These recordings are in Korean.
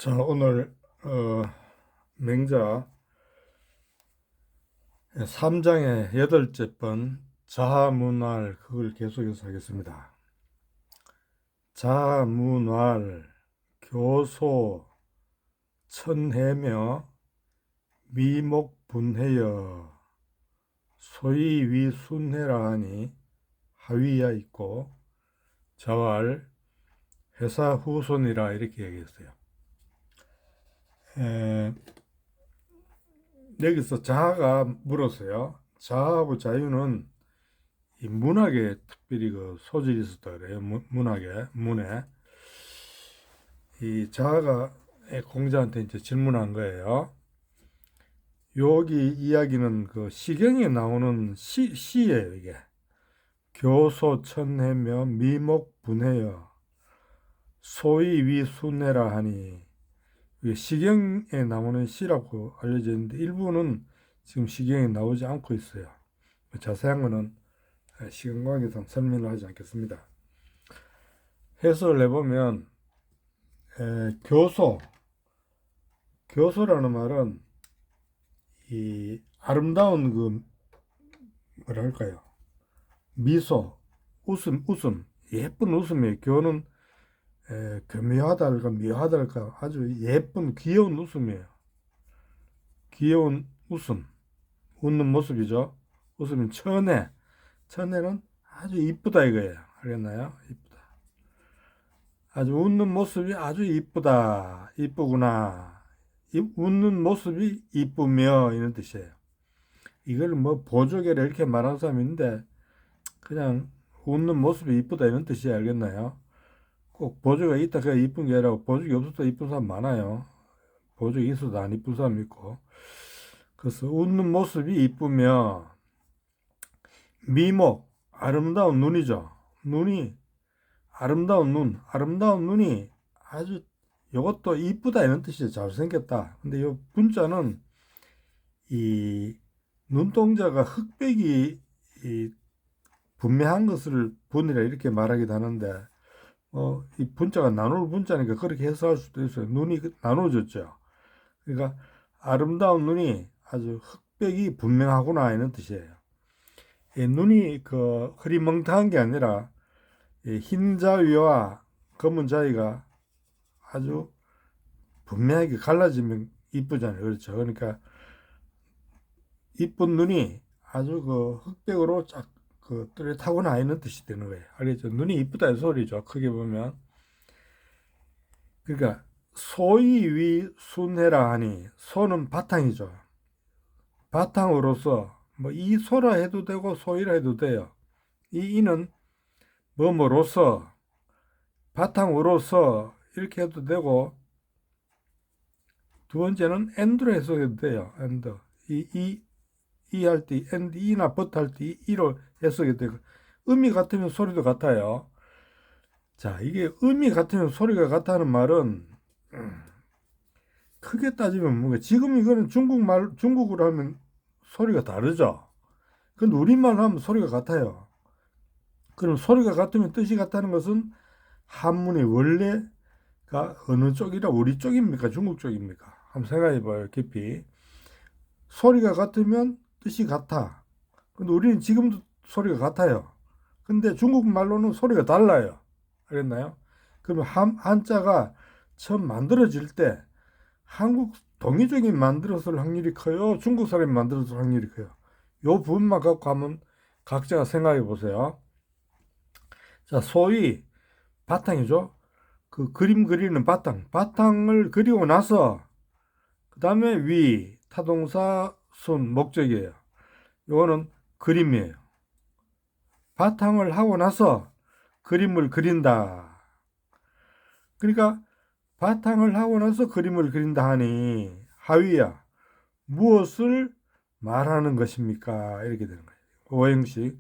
자, 오늘 맹자 3장의 8째 번 자문활 그걸 계속해서 하겠습니다. 자문활 교소 천해며 미목분해여 소위 위순해라 하니 하위야 있고 자활 회사 후손이라 이렇게 얘기했어요. 여기서 자아가 물었어요. 자아하고 자유는 이 문학에 특별히 그 소질이 있었다 그래요. 문에. 이 자아가 공자한테 이제 질문한 거예요. 여기 이야기는 그 시경에 나오는 시예요, 이게. 교소천해며 미목분해여 소위 위순해라 하니, 시경에 나오는 시라고 알려져 있는데 일부는 지금 시경에 나오지 않고 있어요. 자세한 거는 시간 관계상 설명을 하지 않겠습니다. 해석을 해보면 교소라는 말은 이 아름다운 그 뭐랄까요, 미소, 웃음, 예쁜 웃음이에요. 교는 교묘하달까 묘하달까 아주 예쁜 귀여운 웃음이에요. 귀여운 웃음, 웃는 모습이죠. 웃으면 천혜는 아주 이쁘다 이거예요. 알겠나요? 이쁘다. 아주 웃는 모습이 아주 이쁘다, 이쁘구나. 웃는 모습이 이쁘며 이런 뜻이에요. 이걸 뭐 보조개를 이렇게 말하는 사람이 있는데 그냥 웃는 모습이 이쁘다 이런 뜻이에요. 알겠나요? 꼭 보조개가 있다 그냥 이쁜 게 아니라 보조개 없어도 이쁜 사람 많아요. 보조개 있어도 안 이쁜 사람 있고. 그래서 웃는 모습이 이쁘며 미목, 아름다운 눈이죠. 아름다운 눈이 아주 이것도 이쁘다 이런 뜻이죠. 잘생겼다. 근데 이 분자는 이 눈동자가 흑백이 분명한 것을 분이라 이렇게 말하기도 하는데 이 분자가 나눌 분자니까 그렇게 해석할 수도 있어요. 눈이 나눠졌죠. 그러니까 아름다운 눈이 아주 흑백이 분명하구나 이런 뜻이에요. 눈이 그 흐리멍텅한 게 아니라 흰 자위와 검은 자위가 아주 분명하게 갈라지면 이쁘잖아요. 그렇죠. 그러니까 이쁜 눈이 아주 그 흑백으로 쫙 그 뚜렷하구나 이런 뜻이 되는 거예요. 알겠죠? 눈이 이쁘다 이 소리죠. 크게 보면. 그러니까 소위 순해라 하니 소는 바탕이죠. 바탕으로서 뭐 이소라 해도 되고 소이라 해도 돼요. 이 이는 뭐뭐로서 바탕으로서 이렇게 해도 되고 두 번째는 and로 해석해도 돼요. and 이 할 때 and 이나 but 할 때 이로 해석해도 되고 의미 같으면 소리도 같아요. 자, 이게 의미 같으면 소리가 같다는 말은 크게 따지면 뭔가 지금 이거는 중국어로 하면 소리가 다르죠. 근데 우리말로 하면 소리가 같아요. 그럼 소리가 같으면 뜻이 같다는 것은 한문의 원래가 어느 쪽이라 우리 쪽입니까? 중국 쪽입니까? 한번 생각해 봐요. 깊이. 소리가 같으면 뜻이 같아. 근데 우리는 지금도 소리가 같아요. 근데 중국말로는 소리가 달라요. 알겠나요? 그러면 한자가 처음 만들어질 때 한국 동의적이 만들었을 확률이 커요? 중국 사람이 만들었을 확률이 커요? 요 부분만 갖고 하면 각자가 생각해 보세요. 자, 소위 바탕이죠. 그 그림 그리는 바탕을 그리고 나서 그 다음에 타동사 순 목적이에요. 요거는 그림이에요. 바탕을 하고 나서 그림을 그린다. 그러니까 바탕을 하고 나서 그림을 그린다 하니 하위야 무엇을 말하는 것입니까? 이렇게 되는 거예요. 오형식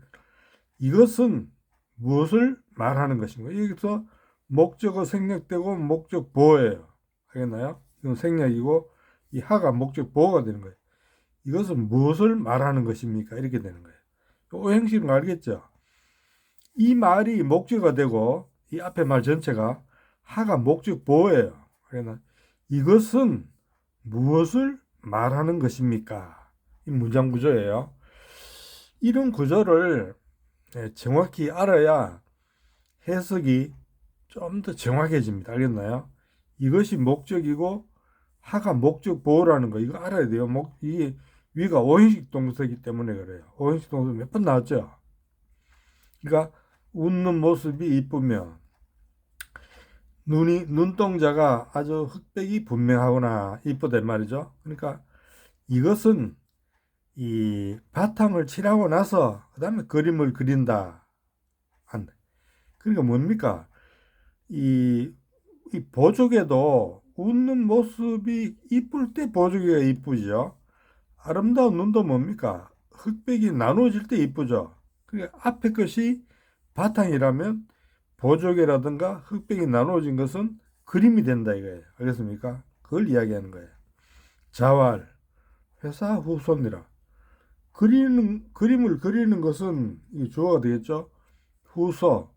이것은 무엇을 말하는 것인가? 여기서 목적어 생략되고 목적 보어예요. 알겠나요? 이건 생략이고 이 하가 목적 보어가 되는 거예요. 이것은 무엇을 말하는 것입니까? 이렇게 되는 거예요. 오형식은 알겠죠? 이 말이 목적어가 되고 이 앞에 말 전체가 하가 목적 보어예요. 그러나 이것은 무엇을 말하는 것입니까? 이 문장 구조예요. 이런 구조를 정확히 알아야 해석이 좀 더 정확해집니다. 알겠나요? 이것이 목적이고 하가 목적 보호라는 거 이거 알아야 돼요. 이 위가 오형식 동사이기 때문에 그래요. 오형식 동사 몇 번 나왔죠? 그러니까 웃는 모습이 이쁘면 눈동자가 아주 흑백이 분명하거나 이쁘단 말이죠. 그러니까 이것은 이 바탕을 칠하고 나서 그 다음에 그림을 그린다. 그러니까 뭡니까? 이 보조개도 웃는 모습이 이쁠 때 보조개가 이쁘죠. 아름다운 눈도 뭡니까? 흑백이 나누어질 때 이쁘죠. 그러니까 앞에 것이 바탕이라면 보조개라든가 흑백이 나누어진 것은 그림이 된다 이거예요. 알겠습니까? 그걸 이야기하는 거예요. 자활, 회사 후손이라. 그림을 그리는 것은 이 주어가 되겠죠. 후서,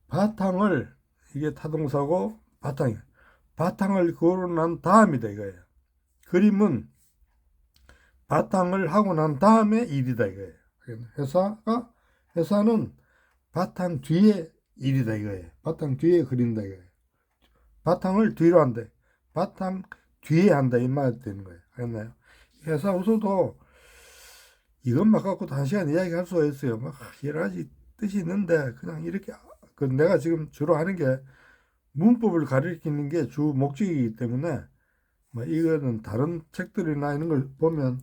바탕을 이게 타동사고 바탕을 그리고 난 다음이다 이거예요. 그림은 바탕을 하고 난 다음에 일이다 이거예요. 회사는 바탕 뒤에 일이다 이거예요. 바탕 뒤에 그린다 이거예요. 바탕을 뒤로 한다. 바탕 뒤에 한다 이 말 되는 거예요. 알겠나요? 회사 우서도 이것만 갖고도 한 시간 이야기할 수가 있어요. 막 여러 가지 뜻이 있는데 그냥 이렇게 내가 지금 주로 하는 게 문법을 가리키는 게 주 목적이기 때문에 뭐 이거는 다른 책들이나 이런 걸 보면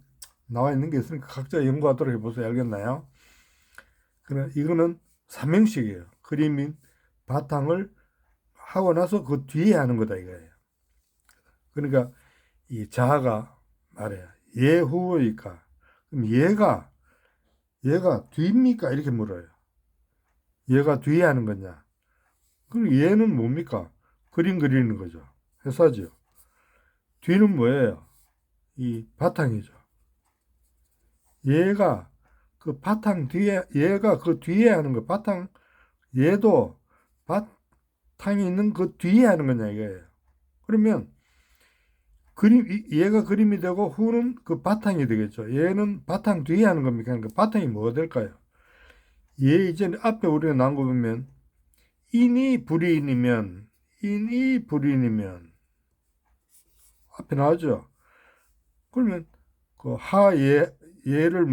나와 있는 게 있으니까 각자 연구하도록 해보세요. 알겠나요? 그래 이거는 삼형식이에요. 그림인 바탕을 하고 나서 그 뒤에 하는 거다 이거예요. 그러니까 이 자아가 말해요. 예 후보니까 그럼 얘가 뒤입니까? 이렇게 물어요. 얘가 뒤에 하는 거냐? 그럼 얘는 뭡니까? 그림 그리는 거죠. 회사죠. 뒤는 뭐예요? 이 바탕이죠. 얘가 그 바탕 뒤에, 얘가 그 뒤에 하는 거, 얘도 바탕이 있는 그 뒤에 하는 거냐, 이거예요. 그러면, 얘가 그림이 되고, 후는 그 바탕이 되겠죠. 얘는 바탕 뒤에 하는 겁니까? 그러니까 바탕이 뭐가 될까요? 얘 이제 앞에 우리가 나온 거 보면, 인이 불인이면, 앞에 나오죠. 그러면, 얘를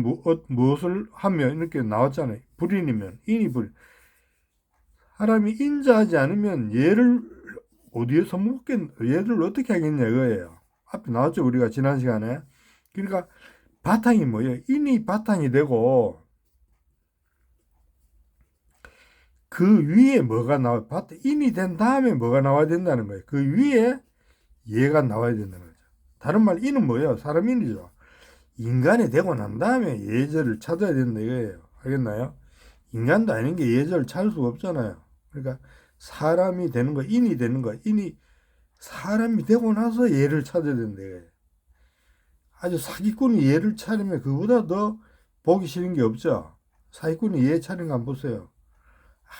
무엇을 하며 이렇게 나왔잖아요. 불인이면 인이 불. 사람이 인자하지 않으면 얘를 어디에서 얘를 어떻게 하겠냐 이거예요. 앞에 나왔죠 우리가 지난 시간에. 그러니까 바탕이 뭐예요? 인이 바탕이 되고 그 위에 뭐가 인이 된 다음에 뭐가 나와야 된다는 거예요. 그 위에 얘가 나와야 된다는 거죠. 다른 말 인은 뭐예요? 사람 인이죠. 인간이 되고 난 다음에 예절을 찾아야 된다 이거예요. 알겠나요? 인간도 아닌 게 예절을 찾을 수가 없잖아요. 그러니까 사람이 되는 거, 인이 되는 거, 인이 사람이 되고 나서 예를 찾아야 된다 이거예요. 아주 사기꾼이 예를 차리면 그보다 더 보기 싫은 게 없죠. 사기꾼이 예 차리는 거 한번 보세요.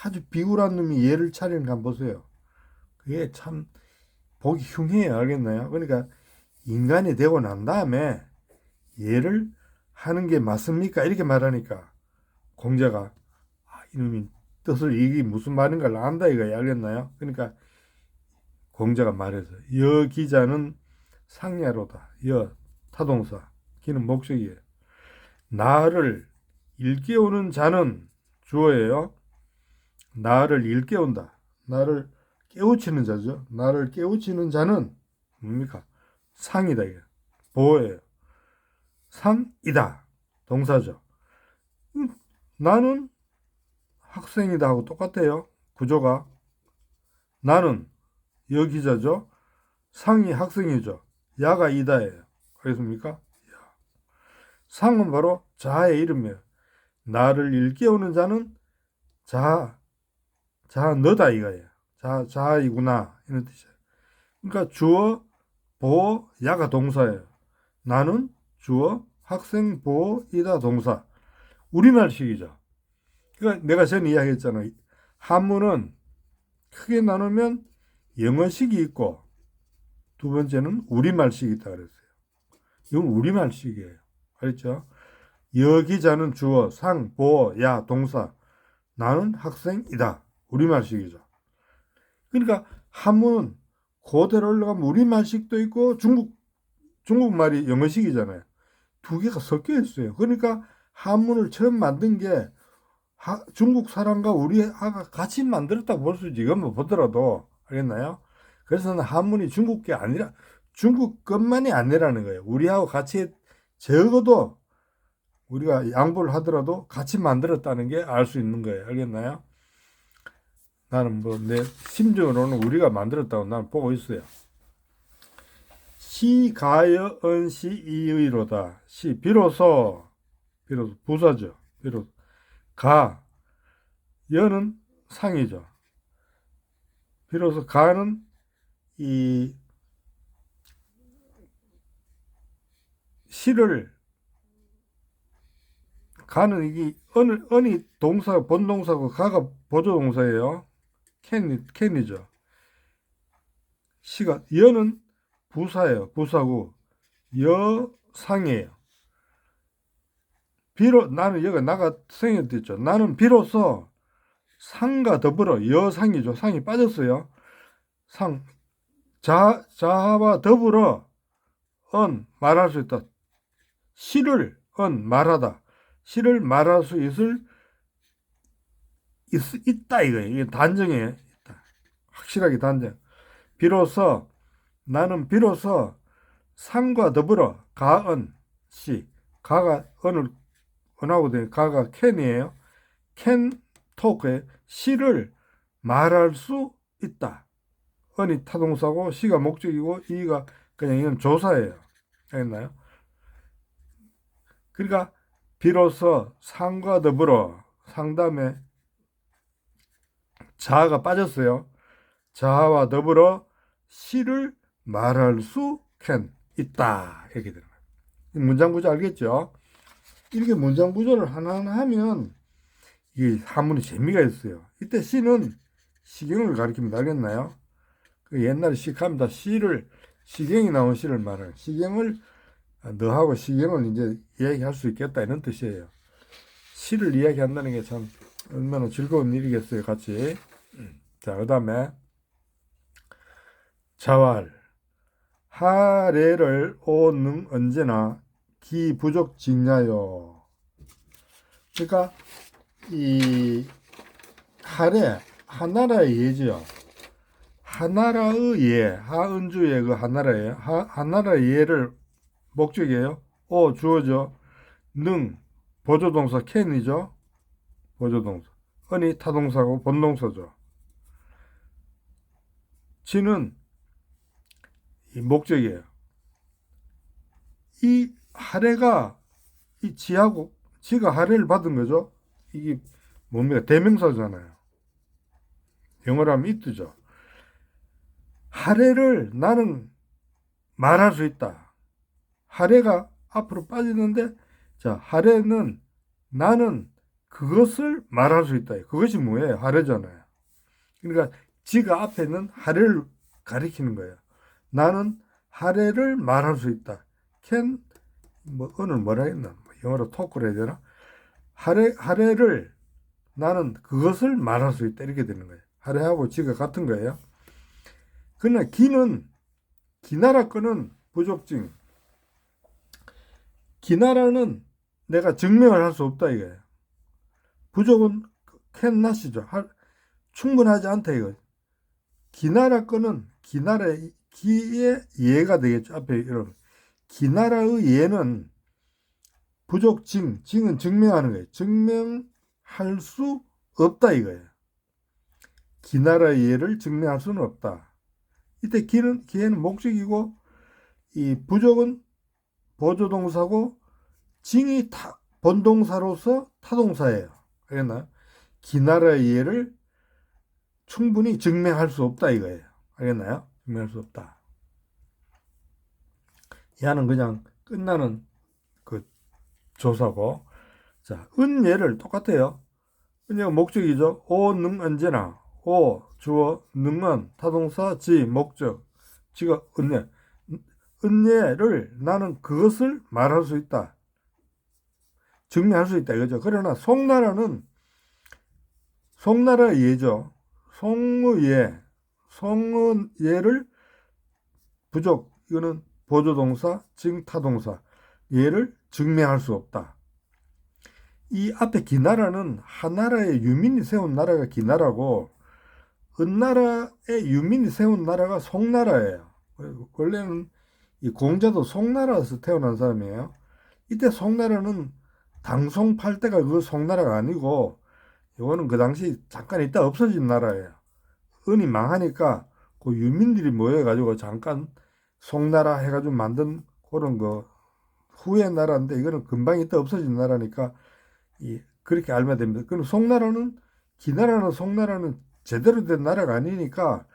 아주 비굴한 놈이 예를 차리는 거 한번 보세요. 그게 참 보기 흉해요. 알겠나요? 그러니까 인간이 되고 난 다음에 예를 하는 게 맞습니까? 이렇게 말하니까 공자가 이놈이 뜻을 이게 무슨 말인가를 안다 이거야. 알겠나요? 그러니까 공자가 말해서 여 기자는 상야로다. 여 타동사 기는 목적이에요. 나를 일깨우는 자는 주어예요. 나를 일깨운다. 나를 깨우치는 자죠. 나를 깨우치는 자는 뭡니까? 상이다 이게. 보호예요. 상이다. 동사죠. 나는 학생이다 하고 똑같아요. 구조가. 나는 여기자죠. 상이 학생이죠. 야가 이다예요. 알겠습니까? 상은 바로 자아의 이름이에요. 나를 일깨우는 자는 자아 너다 이거예요. 자아이구나 이런 뜻이에요. 그러니까 주어, 보어, 야가 동사예요. 나는 주어, 학생, 보어, 이다 동사. 우리말식이죠. 그러니까 내가 전에 이야기했잖아요. 한문은 크게 나누면 영어식이 있고 두 번째는 우리말식이 있다 그랬어요. 이건 우리말식이에요. 알겠죠? 여기자는 주어, 상, 보어, 야, 동사. 나는 학생이다. 우리말식이죠. 그러니까 한문은 그대로 올라가면 우리말식도 있고 중국말이 영어식이잖아요. 두 개가 섞여 있어요. 그러니까 한문을 처음 만든 게 중국 사람과 우리가 같이 만들었다고 볼 수 있지. 이것만 보더라도. 알겠나요? 그래서 한문이 중국 게 아니라 중국 것만이 아니라는 거예요. 우리하고 같이 적어도 우리가 양보를 하더라도 같이 만들었다는 게 알 수 있는 거예요. 알겠나요? 나는 뭐 내 심정으로는 우리가 만들었다고 나는 보고 있어요. 시가여 은시이의로다. 비로소 부사죠. 비로소 여는 상이죠. 비로소 가는 이 시를 가는 이게 은이 동사 본동사고 가가 보조동사예요. 캔이죠. 시가 여는 부사예요. 부사고 여상이에요. 나는 여기가 나가 생겼죠. 나는 비로소 상과 더불어 여상이죠. 상이 빠졌어요. 자와 더불어 말할 수 있다. 시를 말하다. 시를 말할 수 있다 이거예요. 이게 단정이에요. 있다. 확실하게 단정. 나는 비로소 상과 더불어 시 가가 은하고 된 가가 캔이에요. 캔 토크에 시를 말할 수 있다. 은이 타동사고 시가 목적이고 이가 그냥 이건 조사예요. 알겠나요? 그러니까 비로소 상과 더불어 상담에 자아가 빠졌어요. 자아와 더불어 시를 말할 수 있다. 이렇게 되는 거예요. 문장 구조 알겠죠? 이렇게 문장 구조를 하나하나 하면 이 한문이 재미가 있어요. 이때 시는 시경을 가리킵니다. 알겠나요? 그 옛날에 시합니다. 시경이 나온 시를 말해요. 시경을 너하고 시경을 이제 이야기할 수 있겠다 이런 뜻이에요. 시를 이야기한다는 게 참 얼마나 즐거운 일이겠어요. 같이. 자, 그 다음에 자왈 하래를 오능 언제나 기부족 직냐요. 그러니까 이 하래 하나라의 예죠. 하나라의 예, 하은주의 그 하나라예요. 하나라의 예를 목적이에요. 주어죠. 능 보조동사 캔이죠. 보조동사. 은이 타동사고 본동사죠. 지는 이 목적이에요. 이 하래가 이 지가 하래를 받은 거죠. 이게 뭡니까? 대명사잖아요. 영어로 하면 it죠. 하래를 나는 말할 수 있다. 하래가 앞으로 빠지는데, 자, 하래는 나는 그것을 말할 수 있다. 그것이 뭐예요? 하래잖아요. 그러니까 지가 앞에는 하래를 가리키는 거예요. 나는 하래를 말할 수 있다. 오늘 뭐라 했나? 영어로 토크를 해야 되나? 하래를 나는 그것을 말할 수 있다. 이렇게 되는 거예요. 하래하고 지가 같은 거예요. 그러나 기나라 거는 부족증. 기나라는 내가 증명을 할 수 없다 이거예요. 부족은 캔낫이죠. 충분하지 않다 이거. 기나라 거는 기나라의 기의 예가 되겠죠. 앞에 이런 기나라의 예는 징은 증명하는 거예요. 증명할 수 없다 이거예요. 기나라의 예를 증명할 수는 없다. 이때 기에는 목적이고 이 부족은 보조동사고 징이 본동사로서 타동사예요. 알겠나요? 기나라의 예를 충분히 증명할 수 없다 이거예요. 알겠나요? 증명할 수 없다. 야는 그냥 끝나는 그 조사고. 자, 은예를 똑같아요. 은예가 목적이죠. 능 언제나. 주어, 능은 타동사, 목적. 지가 은예. 은예를 나는 그것을 말할 수 있다. 증명할 수 있다 이거죠. 그러나 송나라의 예죠. 송의 예를 부족, 이거는 보조동사, 징타동사, 예를 증명할 수 없다. 이 앞에 기나라는 하나라의 유민이 세운 나라가 기나라고, 은나라의 유민이 세운 나라가 송나라예요. 원래는 이 공자도 송나라에서 태어난 사람이에요. 이때 송나라는 당송팔대가 그 송나라가 아니고, 이거는 그 당시 잠깐 있다 없어진 나라예요. 은이 망하니까 그 유민들이 모여가지고 잠깐 송나라 해가지고 만든 그런 거 후의 나라인데, 이거는 금방 있다 없어진 나라니까 그렇게 알면 됩니다. 그럼 기나라는 송나라는 제대로 된 나라가 아니니까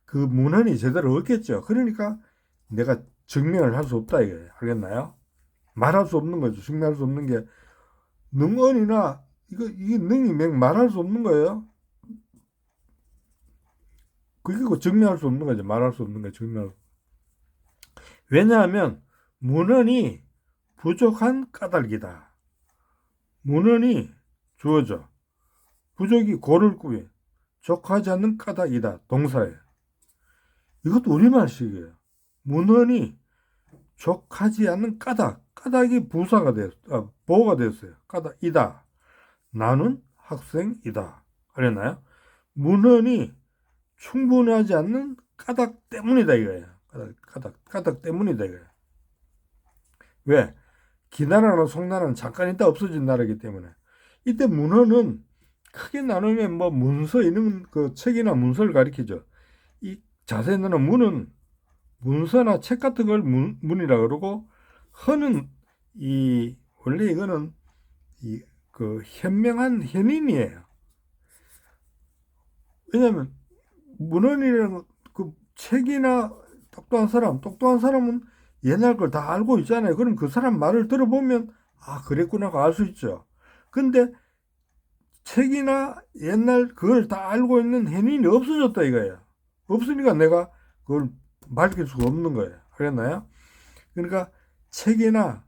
그 문헌이 제대로 없겠죠. 그러니까 내가 증명을 할 수 없다 이거예요. 알겠나요? 말할 수 없는 거죠. 증명할 수 없는 게 능언이나 이게 능이 말할 수 없는 거예요. 그게 증명할 수 없는 거죠. 말할 수 없는 거예요. 증명할 수. 왜냐하면 문헌이 부족한 까닭이다. 문헌이 주어져. 부족이 고를 구해. 족하지 않는 까닭이다. 동사예요. 이것도 우리말식이에요. 문헌이 족하지 않는 까닭. 까닭이 부사가 됐어요. 보호가 됐어요. 까닭이다. 나는 학생이다. 알았나요? 문헌이 충분하지 않는 까닭 때문이다 이거예요. 까닭 때문이다 이거예요. 왜? 기나라나 송나라는 잠깐 있다 없어진 나라이기 때문에. 이때 문헌은 크게 나누면 뭐 문서 이런 그 책이나 문서를 가리키죠. 이 자세히는 문은 문서나 책 같은 걸 문이라 그러고, 헌은 원래 이거는 그 현명한 현인이에요. 왜냐하면 문헌이라는 그 책이나 똑똑한 사람은 옛날 걸 다 알고 있잖아요. 그럼 그 사람 말을 들어보면 그랬구나가 알 수 있죠. 근데 책이나 옛날 그걸 다 알고 있는 현인이 없어졌다 이거예요. 없으니까 내가 그걸 밝힐 수가 없는 거예요. 알겠나요? 그러니까 책이나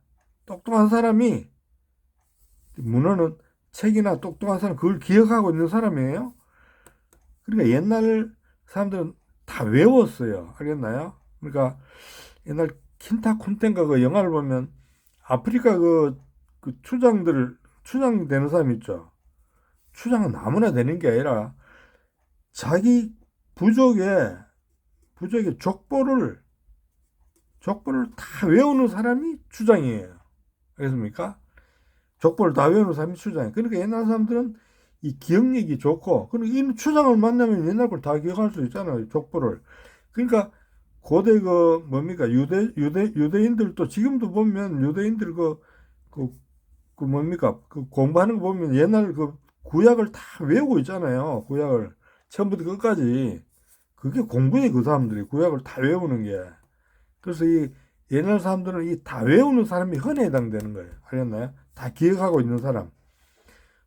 똑똑한 사람이, 문헌은 책이나 똑똑한 사람 그걸 기억하고 있는 사람이에요. 그러니까 옛날 사람들은 다 외웠어요. 알겠나요? 그러니까 옛날 킨타쿤텐가 그 영화를 보면 아프리카 그 추장되는 사람 있죠. 추장은 아무나 되는 게 아니라 자기 부족의 족보를 다 외우는 사람이 추장이에요. 알겠습니까? 족보를 다 외우는 사람이 추장이에요. 그러니까 옛날 사람들은 이 기억력이 좋고, 그리고 이 추장을 만나면 옛날 걸 다 기억할 수 있잖아요. 족보를. 그러니까 고대 유대인들도 지금도 보면 유대인들 공부하는 거 보면 옛날 그 구약을 다 외우고 있잖아요. 구약을 처음부터 끝까지. 그게 공부예요. 그 사람들이 구약을 다 외우는 게. 그래서 이 옛날 사람들은 이 다 외우는 사람이 헌에 해당되는 거예요. 알겠나요? 다 기억하고 있는 사람.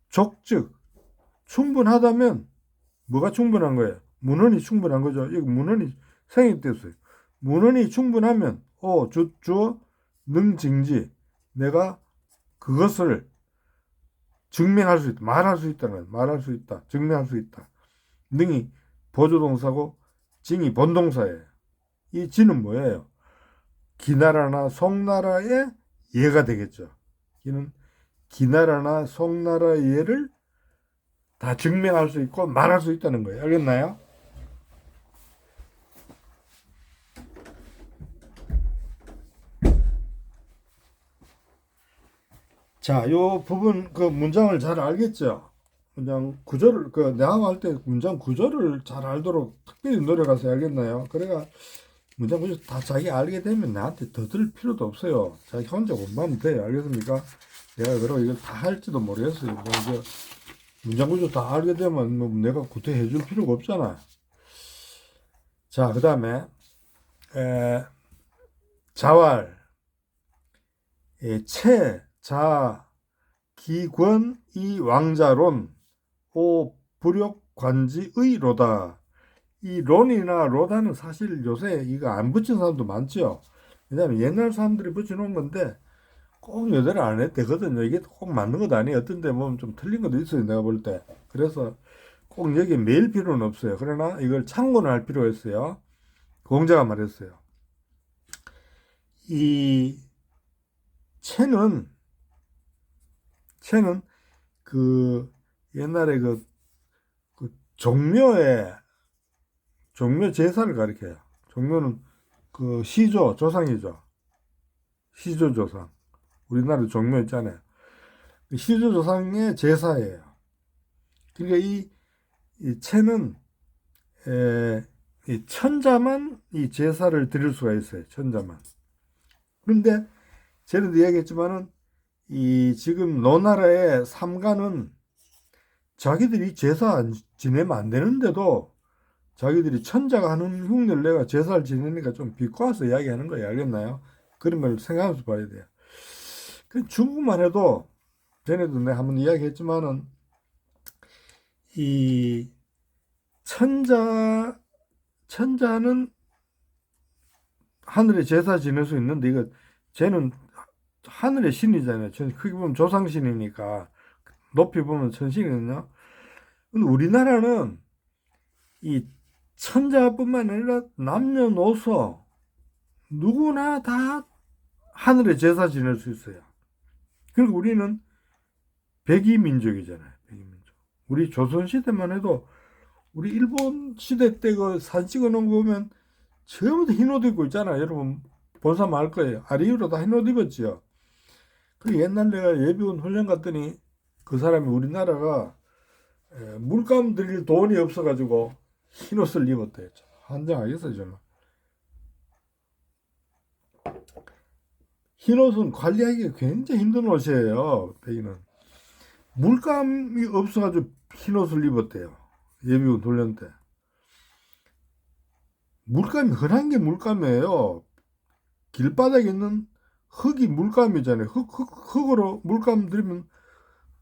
족즉 충분하다면 뭐가 충분한 거예요? 문헌이 충분한 거죠. 여기 문헌이 생략됐어요. 문헌이 충분하면 주어 능징지, 내가 그것을 증명할 수 있다. 말할 수 있다는 거예요. 말할 수 있다. 증명할 수 있다. 능이 보조동사고 징이 본동사예요. 이 지는 뭐예요? 기나라나 송나라의 예가 되겠죠. 이는 기나라나 송나라의 예를 다 증명할 수 있고 말할 수 있다는 거예요. 알겠나요? 자, 요 부분 그 문장을 잘 알겠죠? 문장 구조를 내가 할 때 문장 구조를 잘 알도록 특별히 노력하세요. 알겠나요? 그래가 문장 구조 다 자기 알게 되면 나한테 더 들을 필요도 없어요. 자기 혼자 공부하면 돼요. 알겠습니까? 내가 그러고 이걸 다 할지도 모르겠어요. 뭐 이제 문장 구조 다 알게 되면 뭐 내가 구태해 줄 필요가 없잖아. 자, 그 다음에 자왈, 자, 기권, 이 왕자론, 오 불욕 관지의로다. 이 론이나 로다는 사실 요새 이거 안 붙인 사람도 많죠. 왜냐하면 옛날 사람들이 붙여놓은 건데 꼭 여대를 안 했대거든요. 이게 꼭 맞는 것도 아니에요. 어떤 데 보면 좀 틀린 것도 있어요. 내가 볼 때. 그래서 꼭 여기에 매일 필요는 없어요. 그러나 이걸 참고는 할 필요가 있어요. 공자가 말했어요. 이 채는 그 옛날에 그 종묘 제사를 가리켜요. 종묘는 그 시조 조상이죠. 시조 조상. 우리나라 종묘 있잖아요. 그 시조 조상의 제사예요. 그러니까 이 채는 이 천자만 이 제사를 드릴 수가 있어요. 천자만. 그런데 전에도 이야기했지만은 이 지금 노나라의 삼가는 자기들이 제사 안 지내면 안 되는데도 자기들이 천자가 하는 흉내를 내가 제사를 지내니까 좀 비꼬아서 이야기하는 거예요. 알겠나요? 그런 걸 생각하면서 봐야 돼요. 그 중국만 해도 전에도 내가 한번 이야기했지만은 이 천자는 하늘에 제사 지낼 수 있는데 이거 쟤는 하늘의 신이잖아요. 크게 보면 조상신이니까 높이 보면 천신이거든요. 근데 우리나라는 이 천자뿐만 아니라 남녀노소 누구나 다 하늘에 제사 지낼 수 있어요. 그리고 우리는 백이민족이잖아요. 백이민족. 우리 조선시대만 해도 우리 일본 시대 때 그 사진 찍어 놓은 거 보면 전부 다 흰 옷 입고 있잖아요. 여러분 본 사람 알 거예요. 아리유로 다 흰 옷 입었지요. 그 옛날 내가 예비군 훈련 갔더니 그 사람이 우리나라가 물감 들일 돈이 없어가지고 흰 옷을 입었대요. 환장하겠어요 정말. 흰 옷은 관리하기가 굉장히 힘든 옷이에요. 백인은 물감이 없어가지고 흰 옷을 입었대요. 예비군 훈련 때. 물감이 흔한 게 물감이에요. 길바닥에 있는 흙이 물감이잖아요. 흙으로 물감 들이면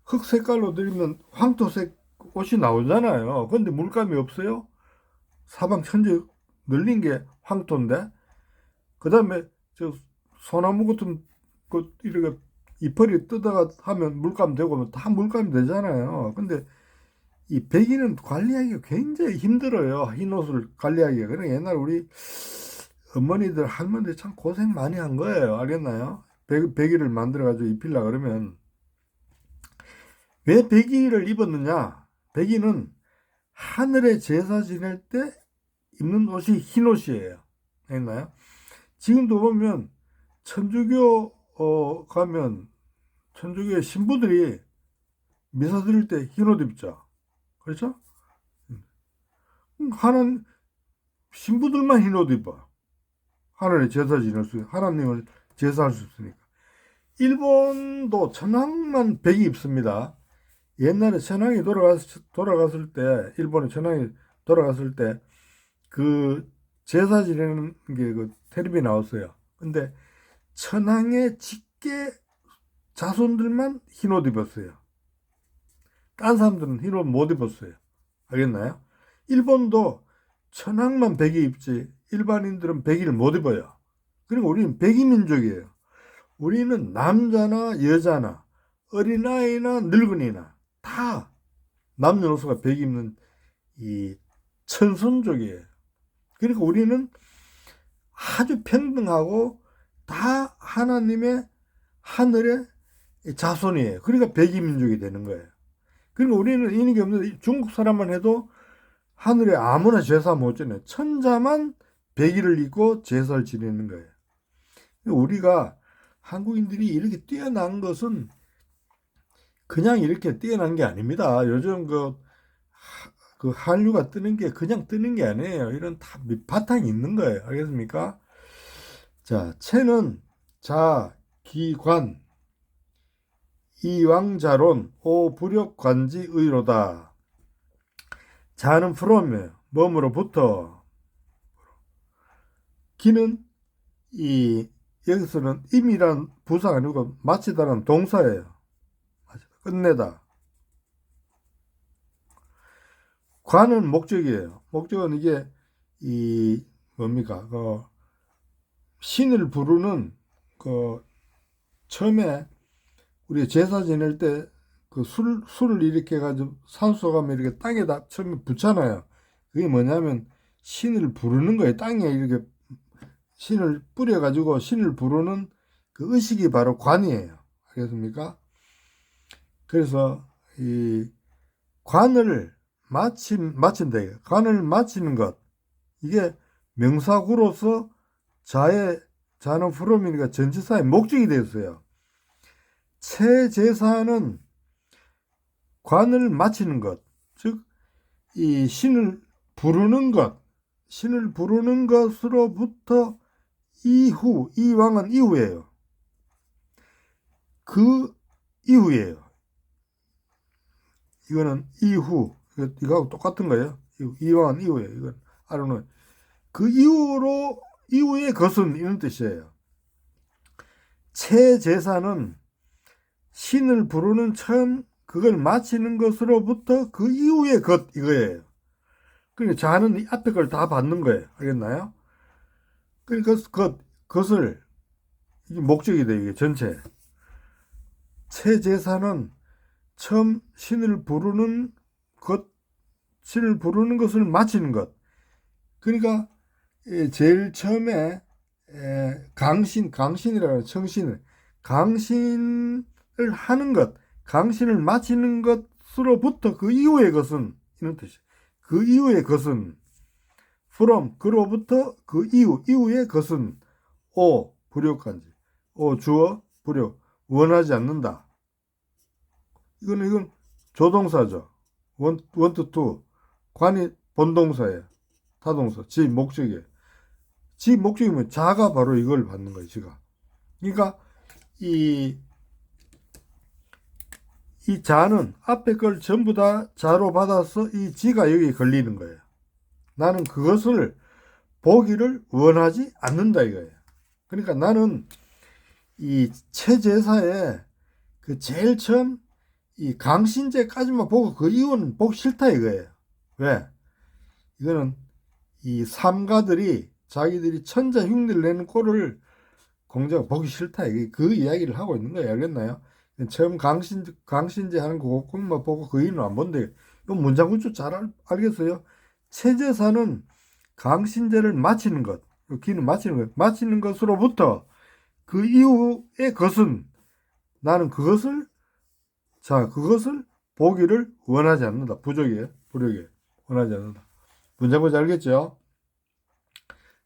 흙 색깔로 들이면 황토색 옷이 나오잖아요. 근데 물감이 없어요. 사방 천지 늘린 게 황토인데 그 다음에 저 소나무 같은 그 이렇게 이파리 뜯어가 하면 물감 되고 다 물감이 되잖아요. 근데 이 백인은 관리하기가 굉장히 힘들어요. 흰 옷을 관리하기가. 그러니까 옛날 우리 어머니들 할머니들 참 고생 많이 한 거예요. 알겠나요? 백일을 만들어 가지고 입히려 그러면 왜 백일을 입었느냐? 백인은 하늘에 제사 지낼 때 입는 옷이 흰 옷이에요. 알겠나요? 지금도 보면 천주교 가면 천주교의 신부들이 미사 드릴 때 흰 옷 입죠. 그렇죠? 하나님 신부들만 흰 옷 입어. 하늘에 제사 지낼 수, 하나님을 제사할 수 있으니까. 일본도 천황만 백이 입습니다. 옛날에 천황이 돌아갔을 때, 일본의 천황이 돌아갔을 때, 그 제사 지내는 게 그 텔레비 나왔어요. 근데 천황의 직계 자손들만 흰 옷 입었어요. 딴 사람들은 흰 옷 못 입었어요. 알겠나요? 일본도 천황만 백이 입지 일반인들은 백이를 못 입어요. 그리고 우리는 백이민족이에요. 우리는 남자나 여자나 어린아이나 늙은이나 다 남녀노소가 백 입는 이 천선족이에요. 그러니까 우리는 아주 평등하고 다 하나님의 하늘의 자손이에요. 그러니까 백이민족이 되는 거예요. 그러니까 우리는 이런 게 없는데 중국 사람만 해도 하늘에 아무나 제사 못 지내. 천자만 백일을 입고 제사를 지내는 거예요. 우리가 한국인들이 이렇게 뛰어난 것은 그냥 이렇게 뛰어난 게 아닙니다. 요즘 그 한류가 뜨는 게 그냥 뜨는 게 아니에요. 이런 다 밑바탕이 있는 거예요. 알겠습니까? 자, 채는 자, 기관, 이왕자론, 오부력관지 의로다. 자는 from이에요. 몸으로부터. 기는 여기서는 임이란 부사가 아니고 마치다란 동사예요. 끝내다. 관은 목적이에요. 목적은 이게 이 뭡니까? 그 신을 부르는 그 처음에 우리 제사 지낼 때 그 술을 이렇게 가지고 산소가 이렇게 땅에다 처음에 붙잖아요. 그게 뭐냐면 신을 부르는 거예요. 땅에 이렇게 신을 뿌려가지고 신을 부르는 그 의식이 바로 관이에요. 알겠습니까? 그래서 이 관을 마친다. 관을 마치는 것. 이게 명사구로서 자는 프롬이니까 전치사의 목적이 되었어요. 체제사는 관을 마치는 것, 즉, 이 신을 부르는 것으로부터 이 왕은 이후예요. 그 이후예요. 이거는 이거하고 똑같은 거예요. 이 왕은 이후예요. 이건 알아놓은. 그 이후의 것은 이런 뜻이에요. 체제사는 신을 부르는 처음 그걸 마치는 것으로부터 그 이후의 것 이거예요. 그러니까 자는 이 앞에 걸 다 받는 거예요. 알겠나요? 그러니까 그것을 이게 목적이 돼 이게 전체. 체제사는 처음 신을 부르는 것을 마치는 것. 그러니까 제일 처음에 강신이라는 청신을 강신을 하는 것, 강신을 마치는 것으로부터 그 이후의 것은 이런 뜻이에요. 그 이후의 것은 from 그로부터 그 이후의 것은 불욕간지 주어 불욕 원하지 않는다. 이건 조동사죠. want to 관이 본동사예요. 타동사 지 목적이에요. 지 목적이면 자가 바로 이걸 받는 거예요. 지가. 그러니까 이 자는 앞에 걸 전부 다 자로 받아서 이 지가 여기 걸리는 거예요. 나는 그것을 보기를 원하지 않는다 이거예요. 그러니까 나는 이 체제사에 그 제일 처음 이 강신제까지만 보고 그 이후는 보기 싫다 이거예요. 왜? 이거는 이 삼가들이 자기들이 천자 흉내를 내는 꼴을 공자가 보기 싫다. 그 이야기를 하고 있는 거예요. 알겠나요? 처음 강신제 하는 거 그것만 보고 그 이유는 안 본대. 이 문장 구조 잘 알겠어요? 체제사는 강신제를 마치는 것, 기는 마치는 것, 마치는 것으로부터 그 이후의 것은 나는 그것을 보기를 원하지 않는다. 부족이에요. 원하지 않는다. 문장 구조 알겠죠?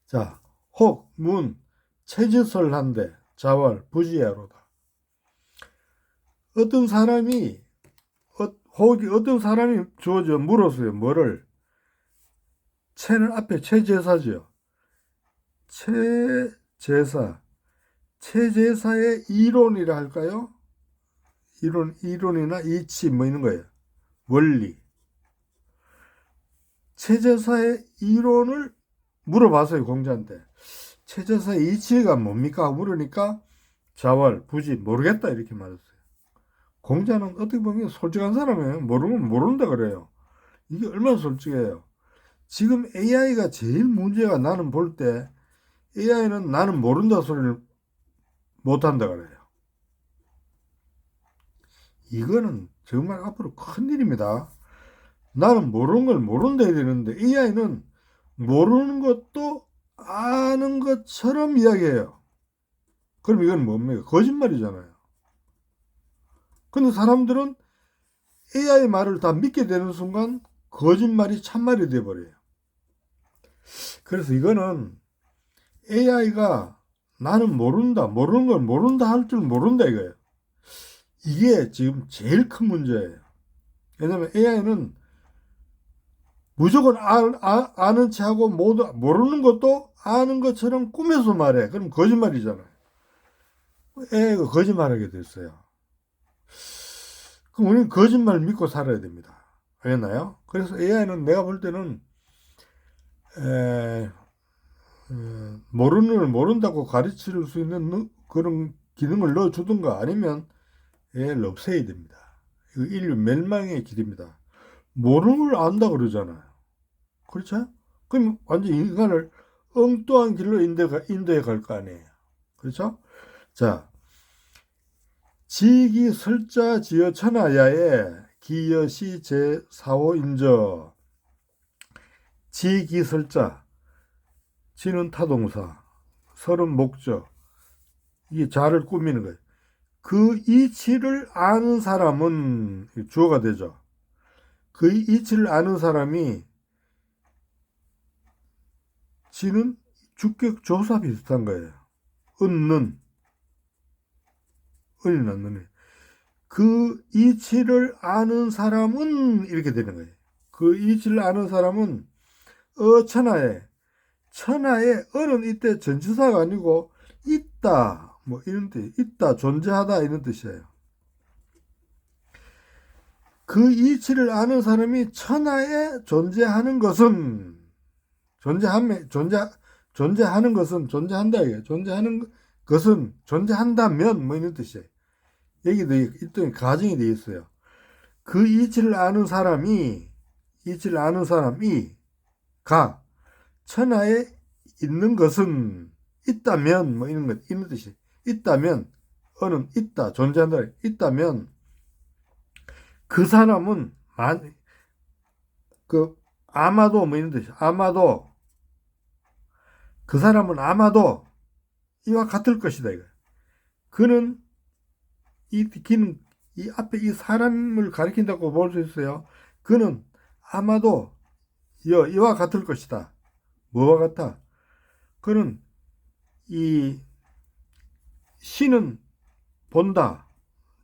자, 혹, 문, 체지설한데 자왈, 부지야로다. 어떤 사람이 주어져 물었어요. 뭐를? 체는 앞에 체제사죠. 체제사의 이론이라 할까요? 이론이나 이치 뭐 있는 거예요. 원리. 체제사의 이론을 물어봤어요. 공자한테. 체제사의 이치가 뭡니까? 물으니까 자왈, 부지 모르겠다 이렇게 말했어요. 공자는 어떻게 보면 솔직한 사람이에요. 모르면 모른다 그래요. 이게 얼마나 솔직해요. 지금 AI가 제일 문제가 나는 볼 때 AI는 나는 모른다 소리를 못한다 그래요. 이거는 정말 앞으로 큰일입니다. 나는 모르는 걸 모른다 해야 되는데 AI는 모르는 것도 아는 것처럼 이야기해요. 그럼 이건 뭡니까? 거짓말이잖아요. 근데 사람들은 AI 말을 다 믿게 되는 순간 거짓말이 참말이 돼버려요. 그래서 이거는 AI가 나는 모르는 걸 모른다 할 줄 모른다 이거예요. 이게 지금 제일 큰 문제예요. 왜냐면 AI는 무조건 아는 체하고 모르는 것도 아는 것처럼 꾸며서 말해. 그럼 거짓말이잖아요. AI가 거짓말하게 됐어요. 그럼 우리는 거짓말 믿고 살아야 됩니다. 알겠나요? 그래서 AI는 내가 볼 때는 모르는 걸 모른다고 가르칠 수 있는 그런 기능을 넣어주든가 아니면 AI를 없애야 됩니다. 이거 인류 멸망의 길입니다. 모르는 걸 안다 그러잖아요. 그렇죠? 그럼 완전 인간을 엉뚱한 길로 인도해 갈 거 아니에요. 그렇죠? 자, 지기 설자 지어 천하야에 기여시 제4호인저. 지기 설자, 지는 타동사, 설은 목적, 이게 자를 꾸미는 거예요. 그 이치를 아는 사람은 주어가 되죠. 그 이치를 아는 사람이, 지는 주격 조사 비슷한 거예요. 은는, 은이 낳는. 그 이치를 아는 사람은 이렇게 되는 거예요. 그 이치를 아는 사람은 천하에, 천하에 어는 이때 전치사가 아니고 있다, 뭐 이런 뜻, 있다, 존재하다 이런 뜻이에요. 그 이치를 아는 사람이 천하에 존재하는 것은, 존재하는 것은, 존재한다 이게, 존재하는 것은, 존재한다면 뭐 이런 뜻이에요. 여기도 일종의 가정이 되어 있어요. 그 이치를 아는 사람이, 가 천하에 있는 것은 있다면 뭐 이런 뜻이, 있다면, 어는 있다, 존재한다, 있다면 그 사람은 아마도 뭐 이런 뜻이, 아마도 그 사람은 아마도 이와 같을 것이다 이거. 그는 기는 이 앞에 이 사람을 가리킨다고 볼 수 있어요. 그는 아마도 이와 같을 것이다. 뭐와 같아? 그는 이 시는 본다.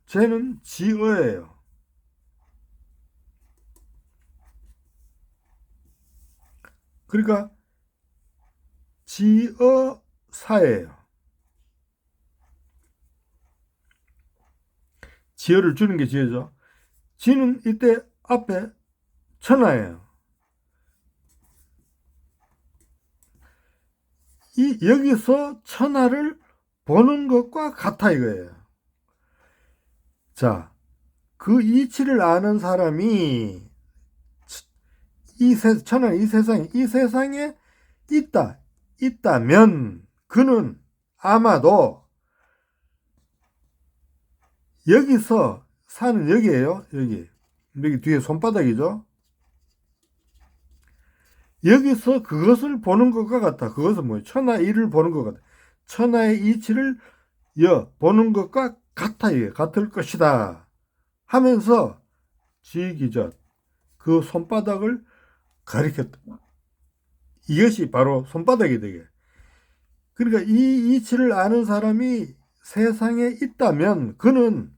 쟤는 지어예요. 그러니까 지어사예요. 지어를 주는 게 지어죠. 지는 이때 앞에 천하예요. 여기서 천하를 보는 것과 같아 이거예요. 자, 그 이치를 아는 사람이 천하, 이 세상에 있다면 그는 아마도 여기서 사는, 여기에요. 여기 뒤에 손바닥이죠. 여기서 그것을 보는 것과 같다. 그것은 뭐예요? 천하 이를 보는 것 같다. 천하의 이치를 보는 것과 같아. 같을 것이다. 하면서 지기전, 그 손바닥을 가리켰다. 이것이 바로 손바닥이 되게. 그러니까 이 이치를 아는 사람이 세상에 있다면 그는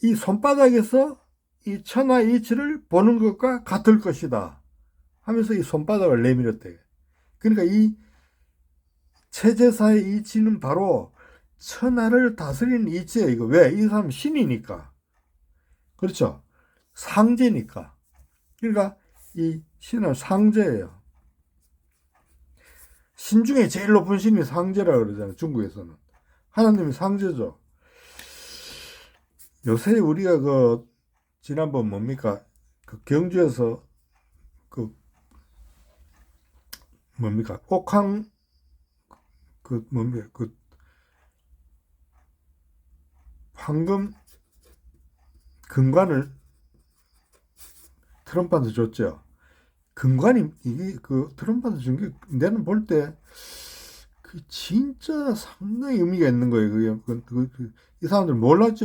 이 손바닥에서 이 천하 이치를 보는 것과 같을 것이다 하면서 이 손바닥을 내밀었대. 그러니까 이 체제사의 이치는 바로 천하를 다스리는 이치예요. 이거 왜? 이 사람은 신이니까. 그렇죠? 상제니까. 그러니까 이 신은 상제예요. 신 중에 제일 높은 신이 상제라 그러잖아요. 중국에서는. 하나님이 상제죠. 요새 우리가 지난번 뭡니까? 경주에서 뭡니까? 옥황, 뭡니까? 황금 금관을 트럼프한테 줬죠. 금관이, 이게 트럼프한테 준 게, 내는 볼 때, 진짜 상당히 의미가 있는 거예요. 이 사람들 몰랐지만,